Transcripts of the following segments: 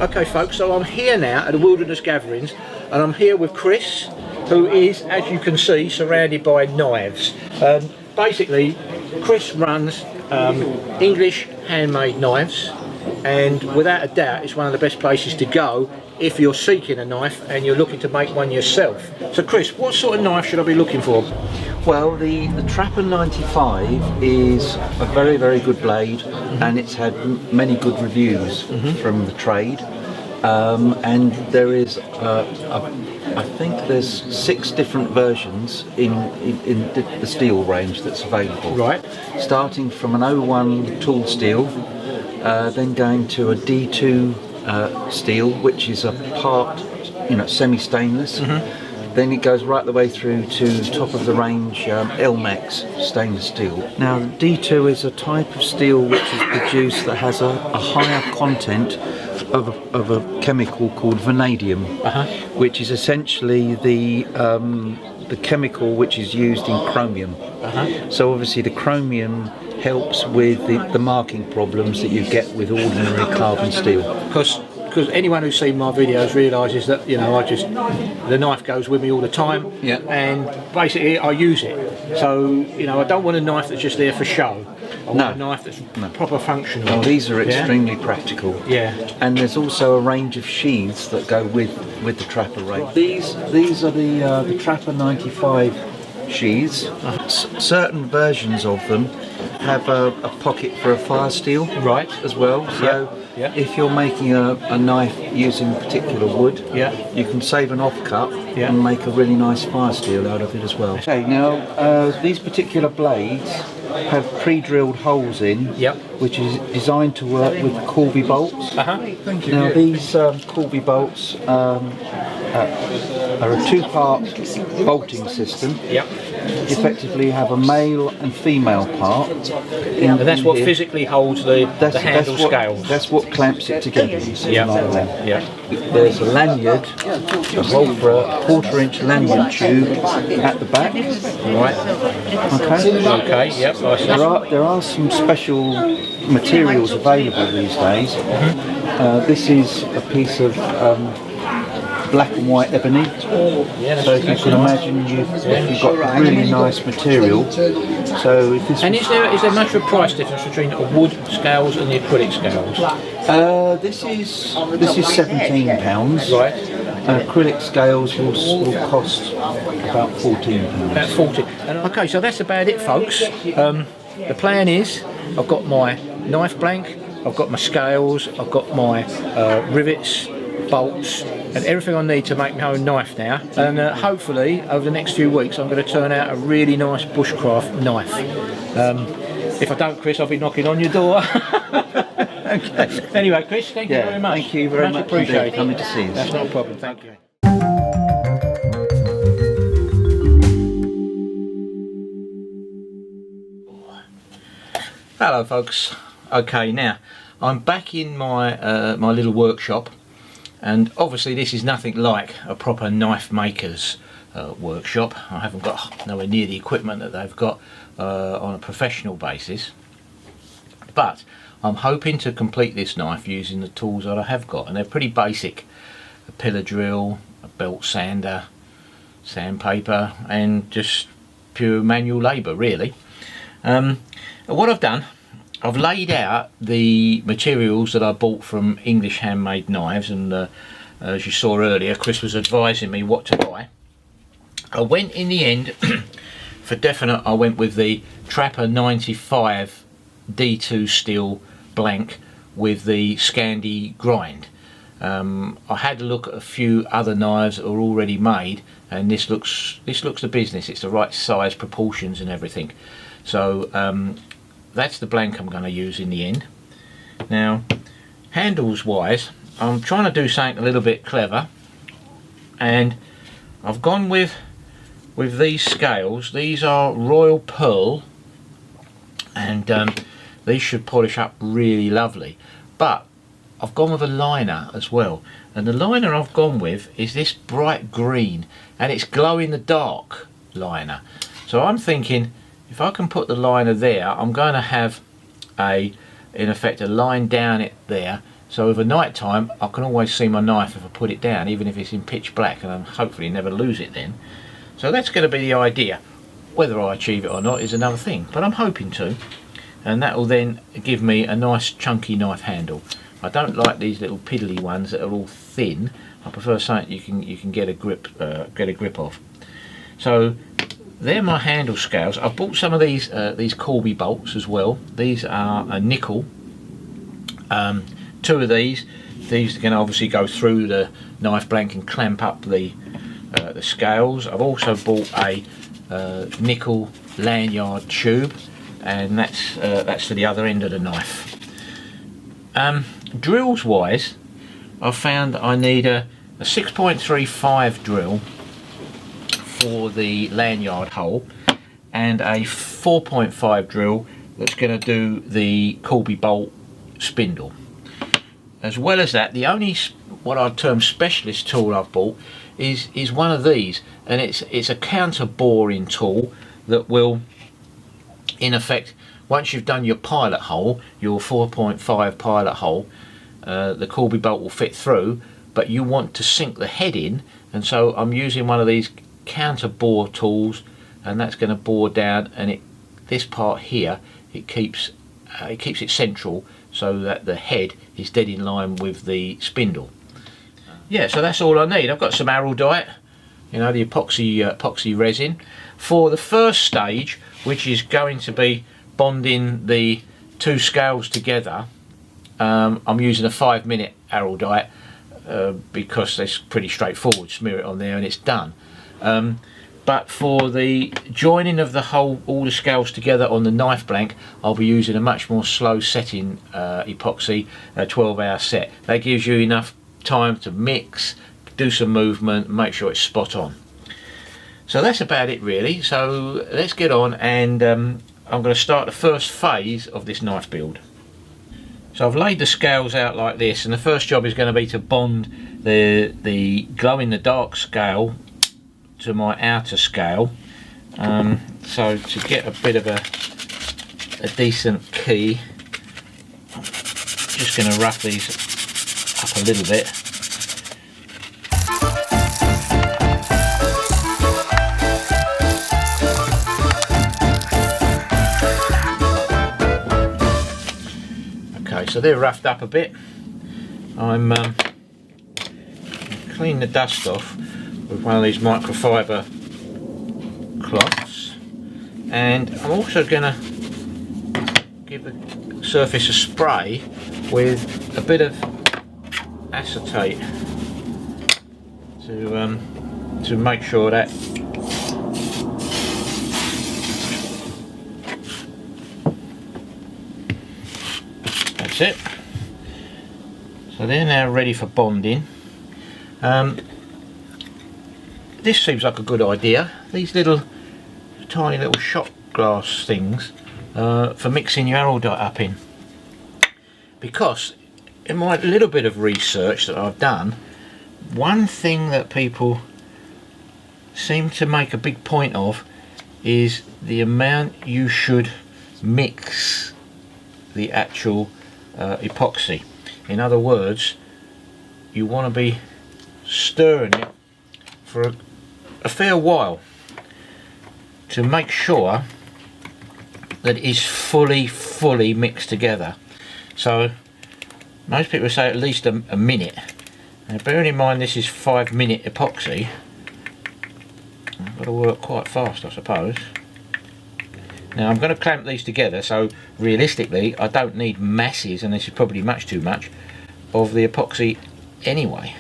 Okay folks, so I'm here now at the Wilderness Gatherings and I'm here with Chris, who is, as you can see, surrounded by knives. Basically, Chris runs English Handmade Knives, and without a doubt it's one of the best places to go if you're seeking a knife and you're looking to make one yourself. So Chris, what sort of knife should I be looking for? Well, the Trapper 95 is a very, very good blade, and it's had many good reviews from the trade. And there is, I think there's 6 different versions in the steel range that's available. Right. Starting from an 01 tool steel, then going to a D2 steel, which is a part, semi-stainless. Then it goes right the way through to top of the range LMAX stainless steel. Now the D2 is a type of steel which is produced that has a higher content of a chemical called vanadium, which is essentially the chemical which is used in chromium. So obviously the chromium helps with the marking problems that you get with ordinary carbon steel. Because anyone who's seen my videos realises that the knife goes with me all the time, and basically I use it. So I don't want a knife that's just there for show. I want a knife that's proper functional. Well, these are extremely practical. Yeah. And there's also a range of sheaths that go with the Trapper range. These are the Trapper 95 sheaths. Certain versions of them have a pocket for a fire steel, as well. So if you're making a knife using particular wood, you can save an offcut and make a really nice fire steel out of it as well. Okay, now these particular blades have pre-drilled holes in, which is designed to work with Corby bolts. Now these Corby bolts are a 2-part bolting system. You effectively have a male and female part. And that's what physically holds the handle scale. That's what clamps it together. There's a lanyard, a hole for a 1/4-inch lanyard tube at the back. Okay. Yep. There are some special materials available these days. This is a piece of black and white ebony. So if you can imagine, you've got really nice material. So if this is there much of a price difference between the wood scales and the acrylic scales? This is £17. Right. Acrylic scales will cost about £14. About 40. Okay, so that's about it, folks. The plan is, I've got my knife blank, I've got my scales, I've got my rivets, bolts, and everything I need to make my own knife now. And hopefully, over the next few weeks, I'm going to turn out a really nice bushcraft knife. If I don't, Chris, I'll be knocking on your door. Okay. Anyway, Chris, thank you very much. Thank you very much. Appreciate it. Coming to see us. That's not a problem. Thank you. Hello, folks. Okay, now I'm back in my my little workshop, and obviously this is nothing like a proper knife maker's workshop. I haven't got nowhere near the equipment that they've got on a professional basis, but I'm hoping to complete this knife using the tools that I have got, and they're pretty basic: a pillar drill, a belt sander, sandpaper, and just pure manual labour, really. What I've done, I've laid out the materials that I bought from English Handmade Knives, and as you saw earlier, Chris was advising me what to buy. I went in the end, for definite, I went with the Trapper 95 D2 steel blank with the scandi grind. I had a look at a few other knives that are already made, and this looks the business. It's the right size, proportions and everything. So that's the blank I'm going to use in the end. Now, handles wise, I'm trying to do something a little bit clever, and I've gone with these scales. These are Royal Pearl, and these should polish up really lovely. But I've gone with a liner as well, and the liner I've gone with is this bright green, and it's glow in the dark liner. So I'm thinking, if I can put the liner there, I'm going to have in effect a line down it there, so over night time I can always see my knife if I put it down, even if it's in pitch black, and I'll hopefully never lose it then. So that's going to be the idea. Whether I achieve it or not is another thing, but I'm hoping to, and that will then give me a nice chunky knife handle. I don't like these little piddly ones that are all thin. I prefer something you can get a grip of. So they're my handle scales. I've bought some of these Corby bolts as well. These are a nickel. Two of these are going to obviously go through the knife blank and clamp up the scales. I've also bought a nickel lanyard tube, and that's to the other end of the knife. Drills wise, I've found I need a 6.35 drill for the lanyard hole, and a 4.5 drill that's going to do the Corby bolt spindle. As well as that, the only what I'd term specialist tool I've bought is one of these, and it's a counter boring tool that will, in effect, once you've done your pilot hole, your 4.5 pilot hole, the Corby bolt will fit through, but you want to sink the head in, and so I'm using one of these counter bore tools, and that's going to bore down, and this part here, it keeps it central so that the head is dead in line with the spindle. Yeah, so that's all I need. I've got some araldite, you know, the epoxy resin. For the first stage, which is going to be bonding the two scales together, I'm using a 5-minute araldite because it's pretty straightforward. Smear it on there and it's done. But for the joining of all the scales together on the knife blank, I'll be using a much more slow setting epoxy, a 12-hour set. That gives you enough time to mix, do some movement, make sure it's spot on. So that's about it really. So let's get on, and I'm going to start the first phase of this knife build. So I've laid the scales out like this, and the first job is going to be to bond the glow in the dark scale to my outer scale. So to get a bit of a decent key, I'm just going to rough these up a little bit. Okay, so they're roughed up a bit. I'm clean the dust off with one of these microfiber cloths, and I'm also going to give the surface a spray with a bit of acetate to make sure that that's it. So they're now ready for bonding. This seems like a good idea. These little tiny little shot glass things for mixing your araldite up in, because in my little bit of research that I've done, one thing that people seem to make a big point of is the amount you should mix the actual epoxy. In other words, you want to be stirring it for a fair while to make sure that it is fully mixed together. So most people say at least a minute. Now bearing in mind this is 5-minute epoxy, I've got to work quite fast, I suppose. Now I'm going to clamp these together, so realistically I don't need masses, and this is probably much too much, of the epoxy anyway.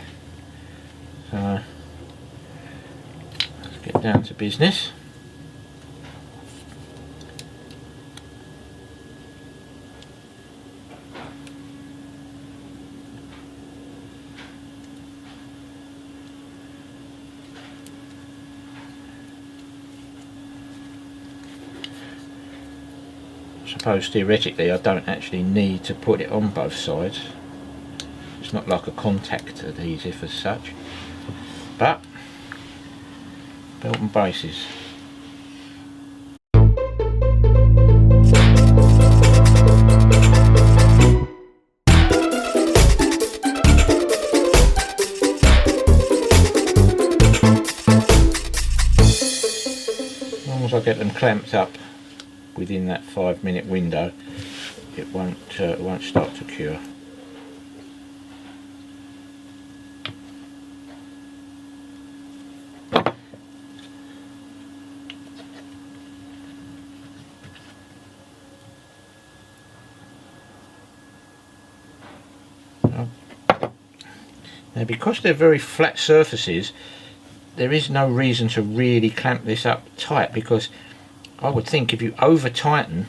So let's get down to business. I suppose theoretically I don't actually need to put it on both sides. It's not like a contact adhesive as such, but belt and braces. clamped up within that 5-minute window, it won't start to cure. Now, because they're very flat surfaces, there is no reason to really clamp this up tight, because I would think if you over tighten,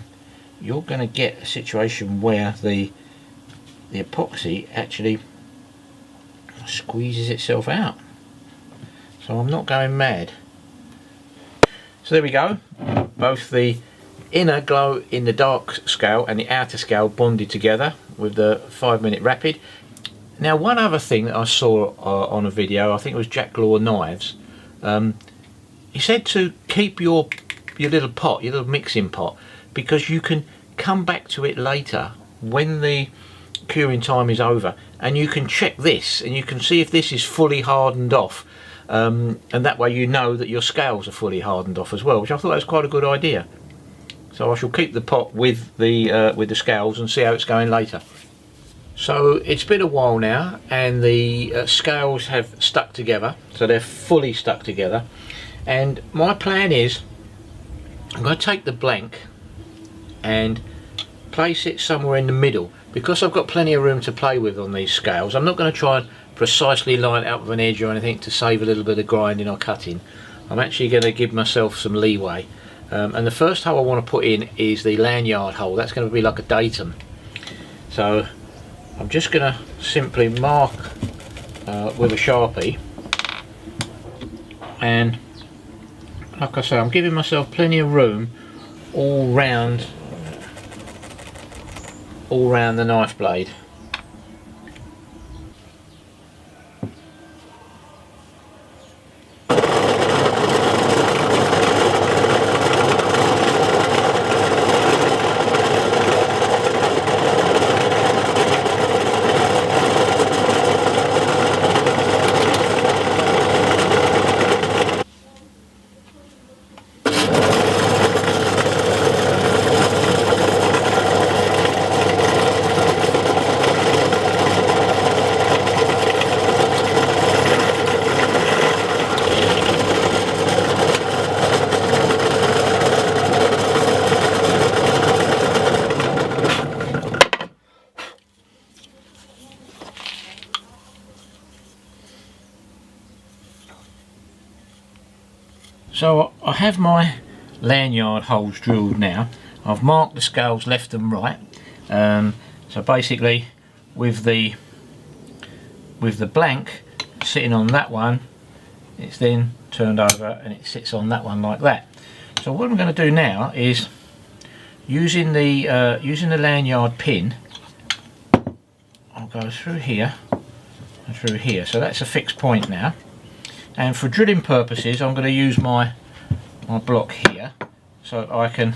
you're going to get a situation where the epoxy actually squeezes itself out. So I'm not going mad. So there we go, both the inner glow in the dark scale and the outer scale bonded together with the 5-minute rapid. Now, one other thing that I saw on a video, I think it was Jack Law Knives, he said to keep your little pot, your little mixing pot, because you can come back to it later when the curing time is over, and you can check this and you can see if this is fully hardened off, and that way you know that your scales are fully hardened off as well, which I thought was quite a good idea. So I shall keep the pot with the scales and see how it's going later. So it's been a while now, and the scales have stuck together, so they're fully stuck together, and my plan is I'm going to take the blank and place it somewhere in the middle, because I've got plenty of room to play with on these scales. I'm not going to try and precisely line it up with an edge or anything to save a little bit of grinding or cutting. I'm actually going to give myself some leeway, and the first hole I want to put in is the lanyard hole. That's going to be like a datum. So I'm just going to simply mark with a Sharpie, and like I say, I'm giving myself plenty of room all round the knife blade. So I have my lanyard holes drilled now. I've marked the scales left and right. So basically, with the blank sitting on that one, it's then turned over and it sits on that one like that. So what I'm going to do now is, using the lanyard pin, I'll go through here and through here. So that's a fixed point now. And for drilling purposes, I'm going to use my block here, so I can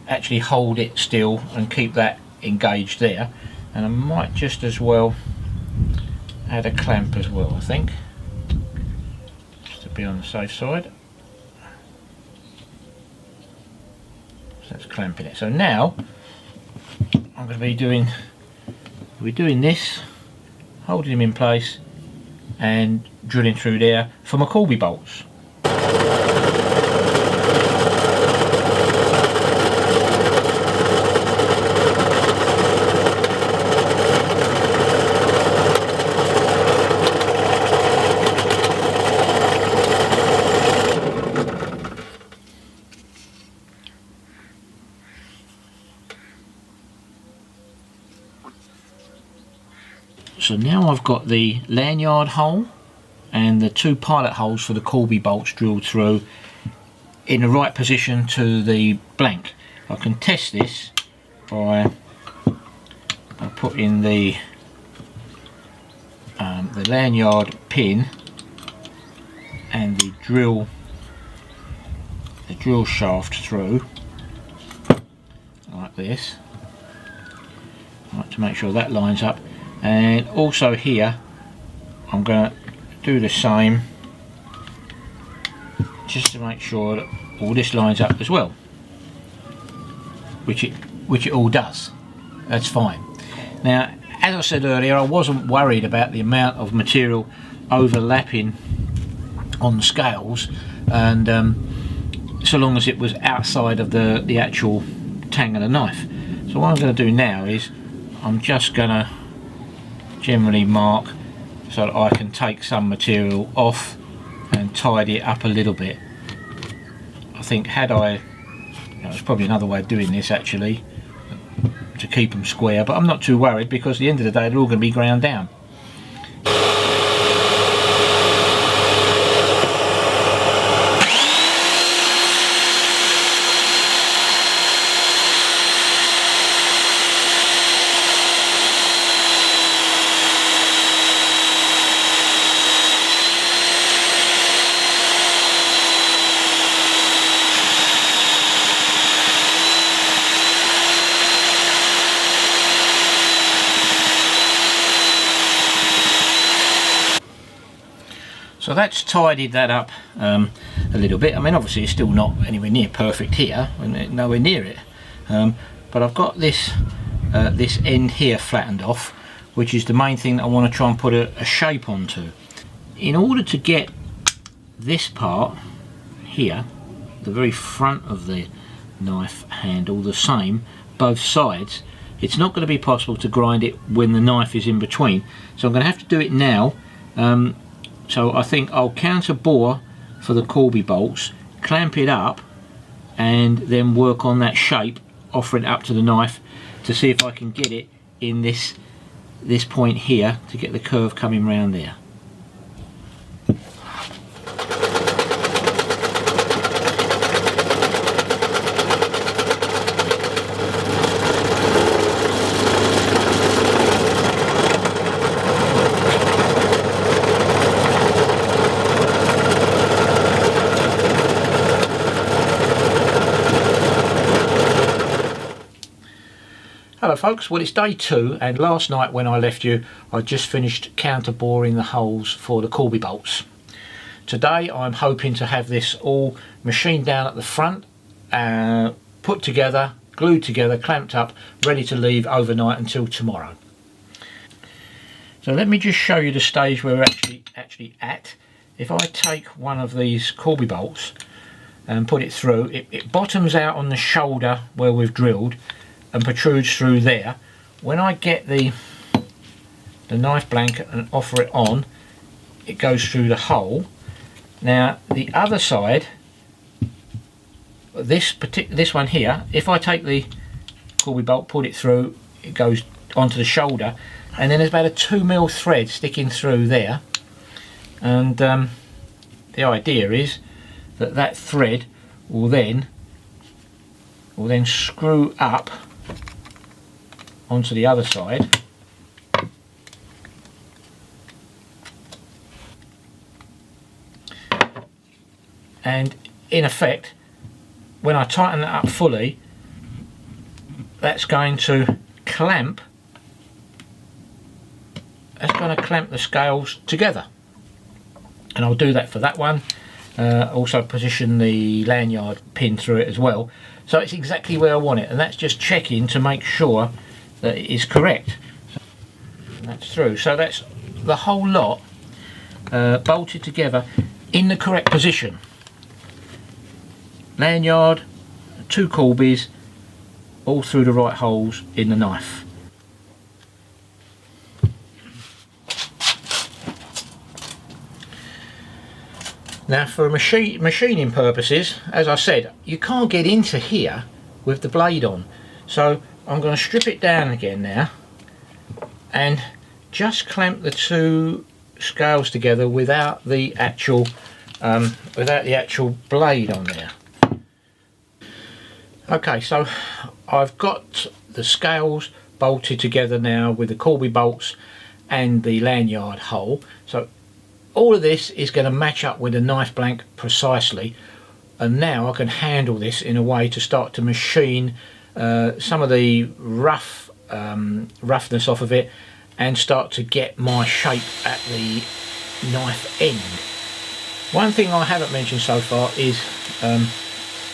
actually hold it still and keep that engaged there. And I might just as well add a clamp as well, I think, just to be on the safe side. So that's clamping it. So now I'm going to be doing this, holding them in place and drilling through there for my corby bolts. So now I've got the lanyard hole and the 2 pilot holes for the corby bolts drilled through in the right position to the blank. I can test this by putting the lanyard pin and the drill shaft through like this, right, to make sure that lines up. And also here I'm going to do the same, just to make sure that all this lines up as well, which it all does. That's fine. Now, as I said earlier, I wasn't worried about the amount of material overlapping on the scales, and so long as it was outside of the actual tang of the knife. So what I'm going to do now is I'm just going to generally mark so that I can take some material off and tidy it up a little bit. I think there's probably another way of doing this actually, to keep them square, but I'm not too worried because at the end of the day they're all going to be ground down. So that's tidied that up a little bit. I mean, obviously it's still not anywhere near perfect here, and nowhere near it. But I've got this end here flattened off, which is the main thing that I want to try and put a shape onto. In order to get this part here, the very front of the knife handle, the same, both sides, it's not going to be possible to grind it when the knife is in between. So I'm going to have to do it now. So I think I'll counter bore for the Corby bolts, clamp it up, and then work on that shape, offer it up to the knife to see if I can get it in this point here to get the curve coming round there. Hello folks, well it's day 2, and last night when I left you I just finished counter boring the holes for the Corby bolts. Today I'm hoping to have this all machined down at the front, put together, glued together, clamped up, ready to leave overnight until tomorrow. So let me just show you the stage where we're actually at. If I take one of these Corby bolts and put it through, it bottoms out on the shoulder where we've drilled and protrudes through there. When I get the knife blanket and offer it on, it goes through the hole. Now the other side, this one here, if I take the Corby bolt, put it through, it goes onto the shoulder, and then there's about a 2mm thread sticking through there, and the idea is that that thread will then screw up onto the other side, and in effect when I tighten that up fully, that's going to clamp the scales together, and I'll do that for that one. Also position the lanyard pin through it as well, so it's exactly where I want it, and that's just checking to make sure that it is correct. And that's through, so that's the whole lot bolted together in the correct position. Lanyard, 2 Corbys, all through the right holes in the knife. Now for machining purposes, as I said, you can't get into here with the blade on, so I'm going to strip it down again now and just clamp the 2 scales together without the actual blade on there. Okay, so I've got the scales bolted together now with the Corby bolts and the lanyard hole, so all of this is going to match up with the knife blank precisely, and now I can handle this in a way to start to machine some of the roughness off of it and start to get my shape at the knife end. One thing I haven't mentioned so far is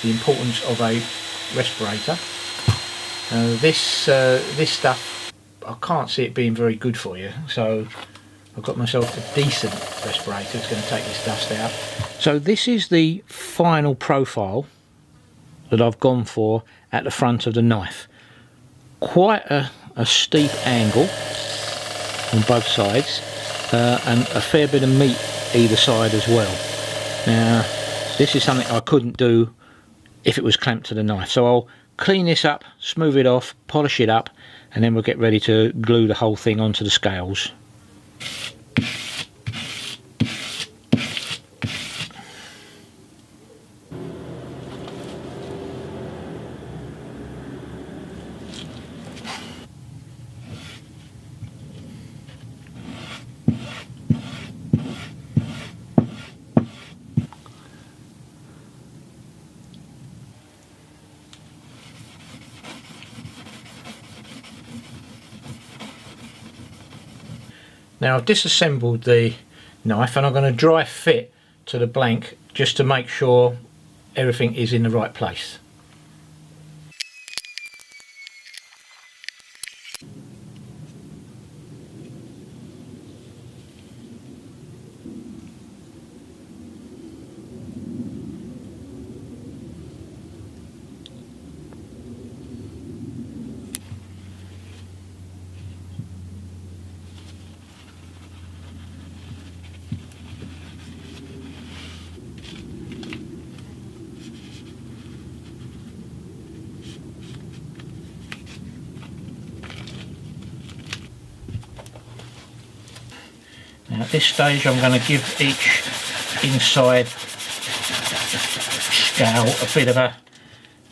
the importance of a respirator. This stuff, I can't see it being very good for you, so I've got myself a decent respirator. It's going to take this dust out. So this is the final profile that I've gone for at the front of the knife. Quite a steep angle on both sides, and a fair bit of meat either side as well. Now this is something I couldn't do if it was clamped to the knife, so I'll clean this up, smooth it off, polish it up, and then we'll get ready to glue the whole thing onto the scales. Now I've disassembled the knife and I'm going to dry fit to the blank just to make sure everything is in the right place. Now at this stage I'm going to give each inside scale a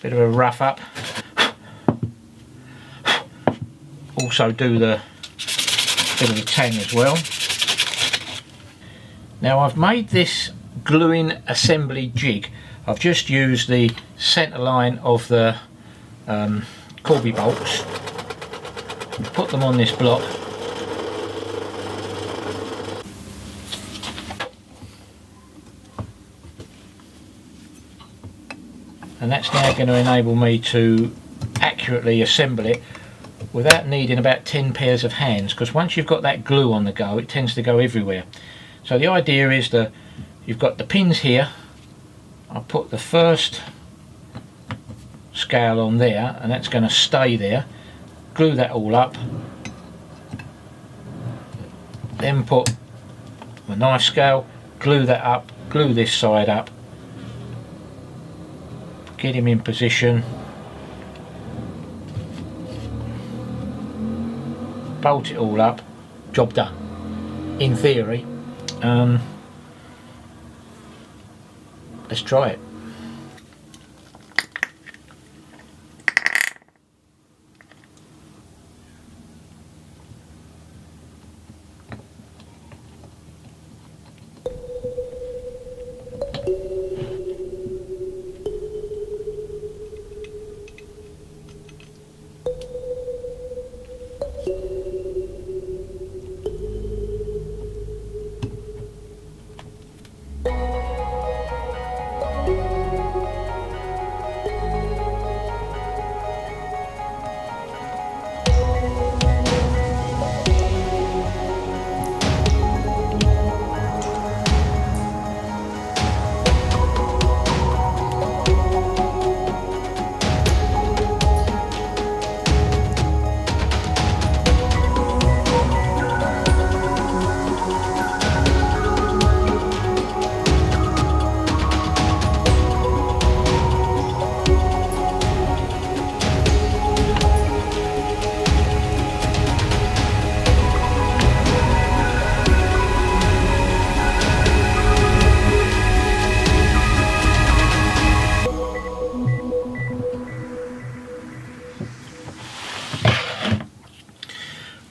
bit of a rough up. Also do the bit of the tang as well. Now I've made this gluing assembly jig. I've just used the centre line of the corby bolts, put them on this block, and that's now going to enable me to accurately assemble it without needing about 10 pairs of hands, because once you've got that glue on the go it tends to go everywhere. So the idea is that you've got the pins here. I'll put the first scale on there and that's going to stay there, glue that all up, then put the knife scale, glue that up, glue this side up, get him in position, bolt it all up, job done. In theory. Let's try it.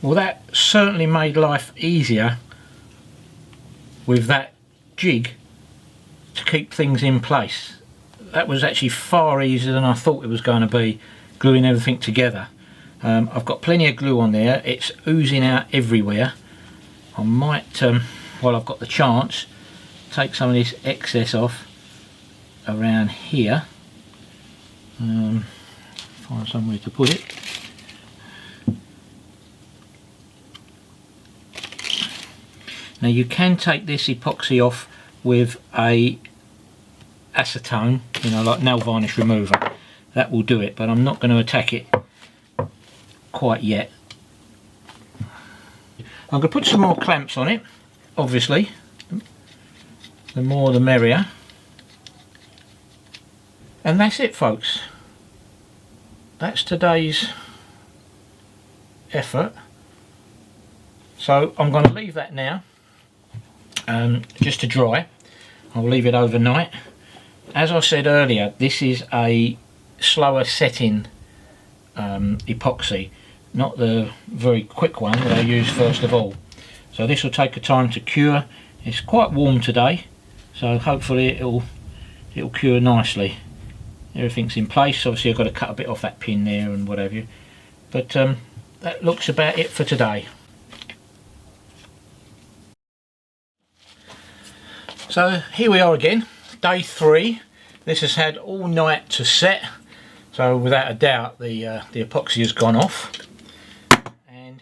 Well, that certainly made life easier with that jig to keep things in place. That was actually far easier than I thought it was going to be, gluing everything together. I've got plenty of glue on there, it's oozing out everywhere. I might, while I've got the chance, take some of this excess off around here. Find somewhere to put it. Now you can take this epoxy off with a acetone, you know, like nail varnish remover. That will do it, but I'm not going to attack it quite yet. I'm going to put some more clamps on it, obviously. The more the merrier. And that's it, folks. That's today's effort. So I'm going to leave that now, just to dry. I'll leave it overnight. As I said earlier, this is a slower setting epoxy, not the very quick one that I use first of all. So this will take a time to cure. It's quite warm today, so hopefully it'll cure nicely. Everything's in place. Obviously I've got to cut a bit off that pin there and whatever, but that looks about it for today. So here we are again, day 3. This has had all night to set, so without a doubt the epoxy has gone off. And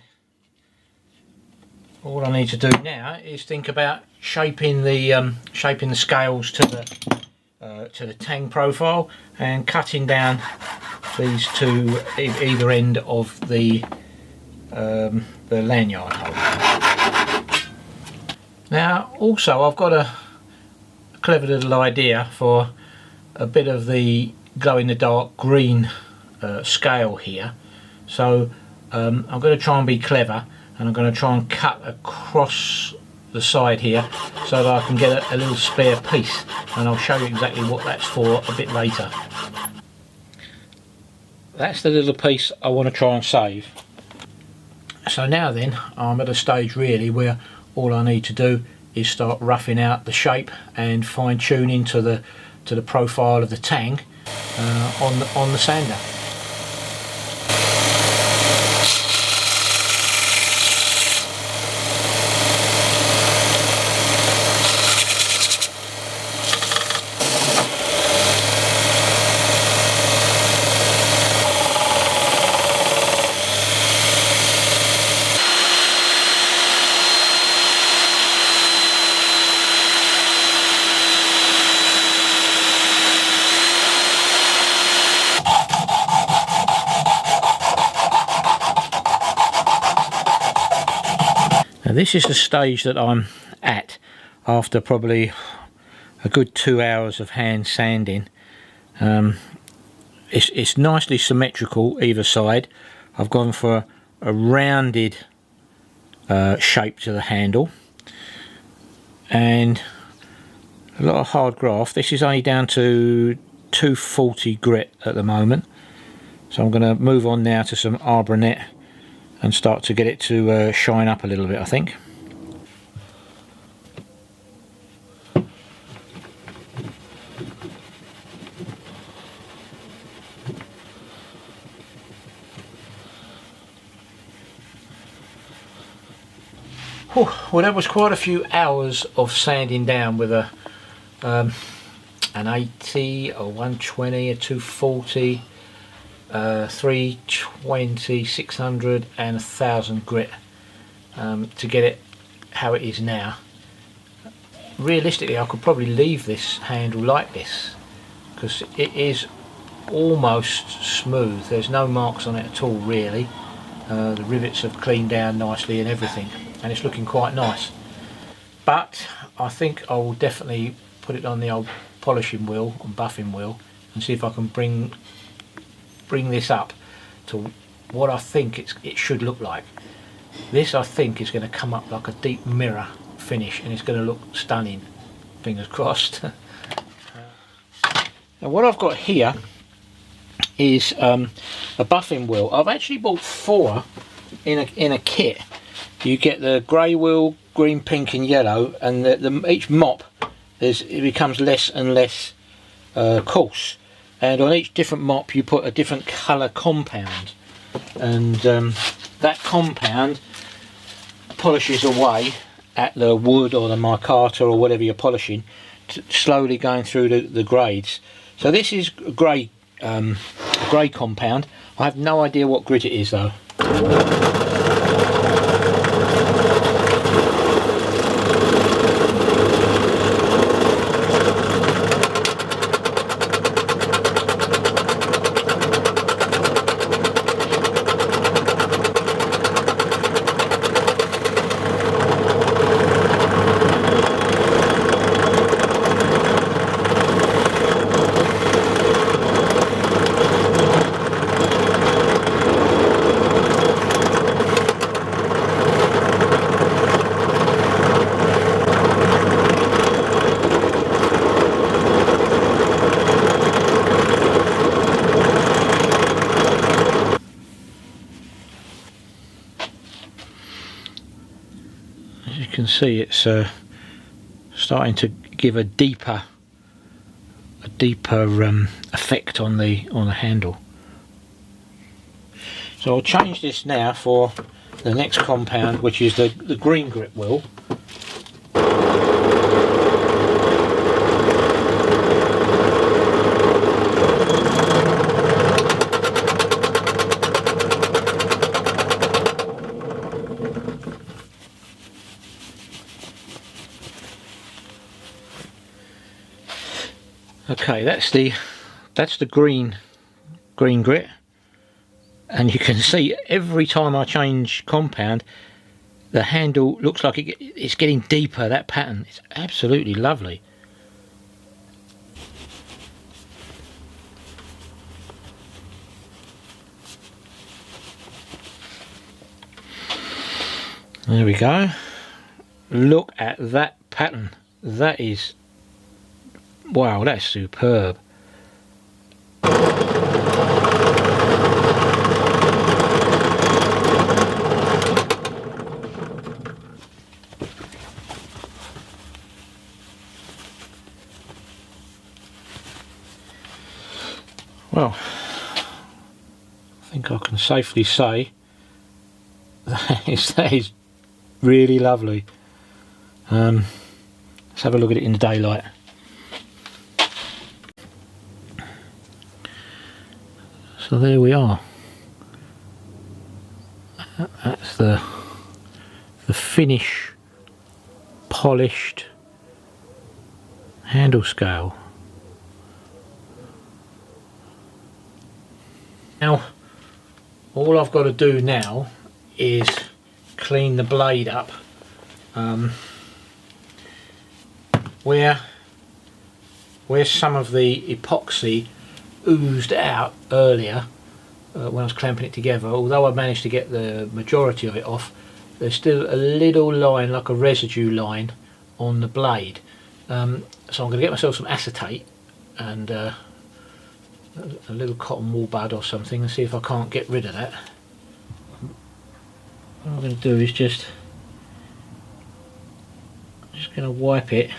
all I need to do now is think about shaping the scales to the tang profile and cutting down these two either end of the lanyard hole. Now also I've got a clever little idea for a bit of the glow in the dark green scale here. So I'm going to try and be clever, and I'm going to try and cut across the side here so that I can get a little spare piece, and I'll show you exactly what that's for a bit later. That's the little piece I want to try and save. So now then, I'm at a stage really where all I need to do is start roughing out the shape and fine tuning to the profile of the tang on the sander. This is the stage that I'm at after probably a good 2 hours of hand sanding. It's nicely symmetrical either side. I've gone for a rounded shape to the handle and a lot of hard graft. This is only down to 240 grit at the moment, so I'm going to move on now to some arbornet and start to get it to shine up a little bit, I think. Whew, well, that was quite a few hours of sanding down with an 80, a 120, a 240, 320, 600 and 1000 grit to get it how it is now. Realistically I could probably leave this handle like this because it is almost smooth. There's no marks on it at all really. The rivets have cleaned down nicely and everything, and it's looking quite nice. But I think I will definitely put it on the old polishing wheel and buffing wheel and see if I can bring this up to what I think it should look like. This I think is going to come up like a deep mirror finish, and it's going to look stunning, fingers crossed. Now what I've got here is a buffing wheel. I've actually bought 4 in a kit. You get the grey wheel, green, pink and yellow, and each mop it becomes less and less coarse. And on each different mop you put a different colour compound, and that compound polishes away at the wood or the micarta or whatever you're polishing, slowly going through the grades. So this is grey grey compound. I have no idea what grit it is though. You can see it's starting to give a deeper effect on the handle. So I'll change this now for the next compound, which is the green grip wheel. Okay, that's the green grit, and you can see every time I change compound the handle looks like it's getting deeper. That pattern, it's absolutely lovely. There we go. Look at that pattern. That is, wow, that's superb. Well, I think I can safely say that is really lovely. Let's have a look at it in the daylight. So there we are. That's the finish polished handle scale. Now all I've got to do now is clean the blade up where some of the epoxy oozed out earlier when I was clamping it together. Although I managed to get the majority of it off, there's still a little line, like a residue line, on the blade. So I'm going to get myself some acetate and a little cotton wool bud or something and see if I can't get rid of that. What I'm going to do is just going to wipe it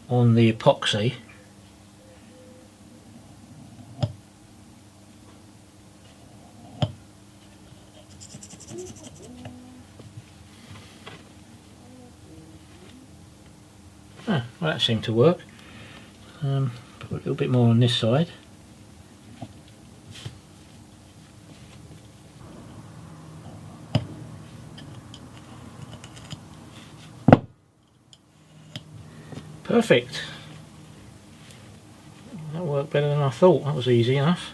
on the epoxy. Well, that seemed to work. Put a little bit more on this side. Perfect. That worked better than I thought. That was easy enough.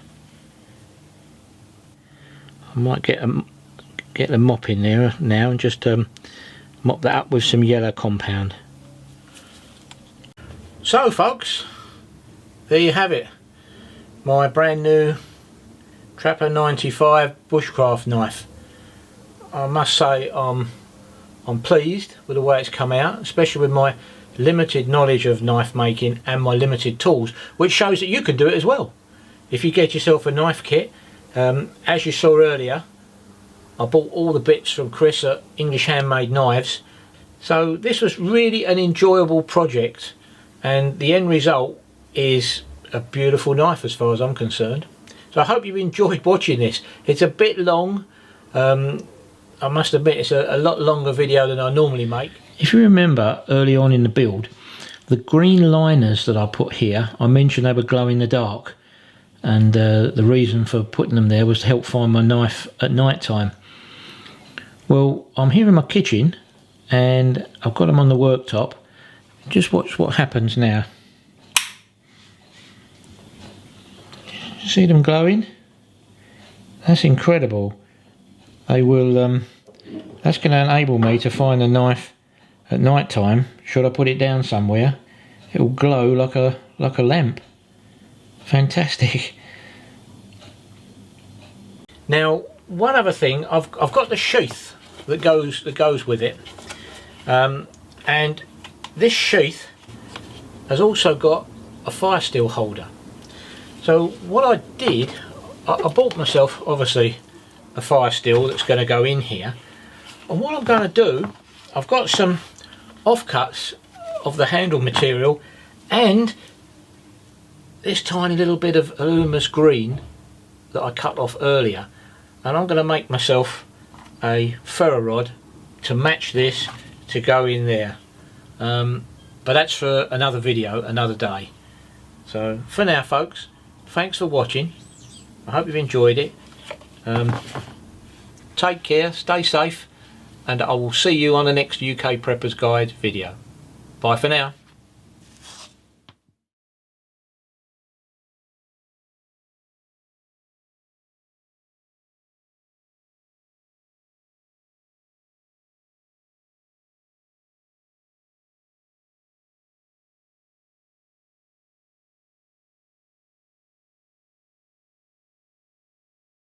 I might get the mop in there now and just mop that up with some yellow compound. So folks, there you have it. My brand new Trapper 95 bushcraft knife. I must say I'm pleased with the way it's come out, especially with my limited knowledge of knife making and my limited tools, which shows that you can do it as well. If you get yourself a knife kit, as you saw earlier, I bought all the bits from Chris at English Handmade Knives. So this was really an enjoyable project, and the end result is a beautiful knife as far as I'm concerned. So I hope you enjoyed watching this. It's a bit long. I must admit it's a lot longer video than I normally make. If you remember early on in the build, the green liners that I put here, I mentioned they would glow in the dark. and the reason for putting them there was to help find my knife at night time. Well, I'm here in my kitchen and I've got them on the worktop. Just watch what happens now. See them glowing? That's incredible. They will. That's going to enable me to find the knife at night time. Should I put it down somewhere, it will glow like a lamp. Fantastic. Now, one other thing, I've got the sheath that goes with it, and this sheath has also got a fire steel holder. So what I did, I bought myself obviously a fire steel that's going to go in here, and what I'm going to do, I've got some offcuts of the handle material and this tiny little bit of aluminous green that I cut off earlier, and I'm going to make myself a ferro rod to match this to go in there, but that's for another video, another day. So for now folks, thanks for watching. I hope you've enjoyed it. Take care, stay safe, and I will see you on the next UK Preppers Guide video. Bye for now.